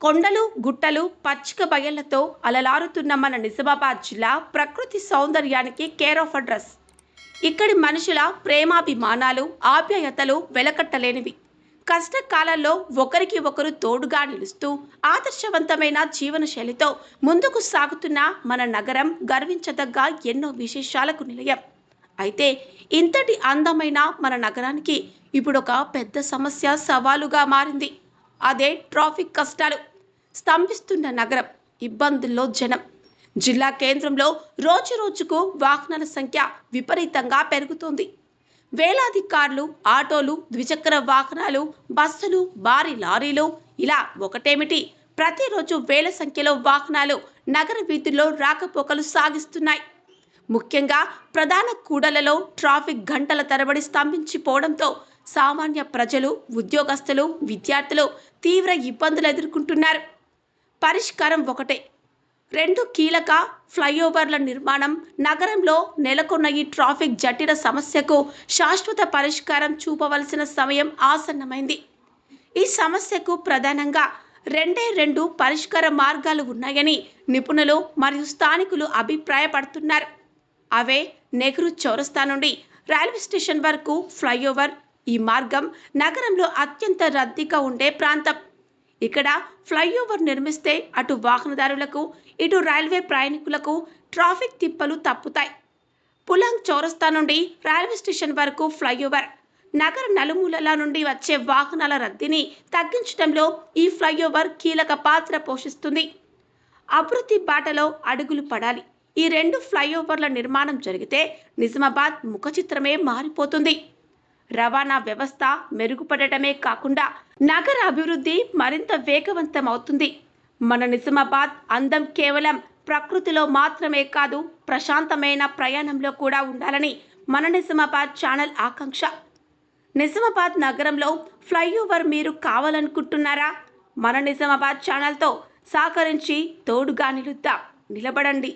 కొండలు గుట్టలు పచ్చిక బయళ్లతో అలలారుతున్న మన నిజామాబాద్ జిల్లా ప్రకృతి సౌందర్యానికి కేర్ ఆఫ్ అడ్రస్. ఇక్కడి మనుషుల ప్రేమాభిమానాలు ఆప్యాయతలు వెలకట్టలేనివి. కష్టకాలంలో ఒకరికి ఒకరు తోడుగా నిలుస్తూ ఆదర్శవంతమైన జీవన శైలితో ముందుకు సాగుతున్న మన నగరం గర్వించదగ్గ ఎన్నో విశేషాలకు నిలయం. అయితే ఇంతటి అందమైన మన నగరానికి ఇప్పుడు ఒక పెద్ద సమస్య సవాలుగా మారింది. అదే ట్రాఫిక్ కష్టాలు. స్తంభిస్తున్న నగరం, ఇబ్బందుల్లో జనం. జిల్లా కేంద్రంలో రోజు రోజుకు వాహనాల సంఖ్య విపరీతంగా పెరుగుతోంది. వేలాది కార్లు, ఆటోలు, ద్విచక్ర వాహనాలు, బస్సులు, భారీ లారీలు, ఇలా ఒకటేమిటి, ప్రతిరోజు వేల సంఖ్యలో వాహనాలు నగర వీధుల్లో రాకపోకలు సాగిస్తున్నాయి. ముఖ్యంగా ప్రధాన కూడళ్లలో ట్రాఫిక్ గంటల తరబడి స్తంభించిపోవడంతో సామాన్య ప్రజలు, ఉద్యోగస్తులు, విద్యార్థులు తీవ్ర ఇబ్బందులు ఎదుర్కొంటున్నారు. పరిష్కారం ఒకటే. 2 కీలక ఫ్లైఓవర్ల నిర్మాణం. నగరంలో నెలకొన్న ఈ ట్రాఫిక్ జటిల సమస్యకు శాశ్వత పరిష్కారం చూపవలసిన సమయం ఆసన్నమైంది. ఈ సమస్యకు ప్రధానంగా 2 పరిష్కార మార్గాలు ఉన్నాయని నిపుణులు మరియు స్థానికులు అభిప్రాయపడుతున్నారు. అవే నెహ్రూ చౌరస్తా నుండి రైల్వే స్టేషన్ వరకు ఫ్లైఓవర్. ఈ మార్గం నగరంలో అత్యంత రద్దీగా ఉండే ప్రాంతం. ఇక్కడ ఫ్లైఓవర్ నిర్మిస్తే అటు వాహనదారులకు, ఇటు రైల్వే ప్రయాణికులకు ట్రాఫిక్ తిప్పలు తప్పుతాయి. పులాంగ్ చౌరస్తా నుండి రైల్వే స్టేషన్ వరకు ఫ్లైఓవర్ నగర నలుమూలల నుండి వచ్చే వాహనాల రద్దీని తగ్గించడంలో ఈ ఫ్లైఓవర్ కీలక పాత్ర పోషిస్తుంది. అభివృద్ధి బాటలో అడుగులు పడాలి. ఈ 2 ఫ్లైఓవర్ల నిర్మాణం జరిగితే నిజామాబాద్ ముఖ చిత్రమే మారిపోతుంది. రవాణా వ్యవస్థ మెరుగుపడటమే కాకుండా నగర అభివృద్ధి మరింత వేగవంతం అవుతుంది. మన నిజామాబాద్ అందం కేవలం ప్రకృతిలో మాత్రమే కాదు, ప్రశాంతమైన ప్రయాణంలో కూడా ఉండాలని మన నిజామాబాద్ ఛానల్ ఆకాంక్ష. నిజామాబాద్ నగరంలో ఫ్లైఓవర్ మీరు కావాలనుకుంటున్నారా? మన నిజామాబాద్ ఛానల్తో సహకరించి తోడుగా నిలుద్దాం. నిలబడండి.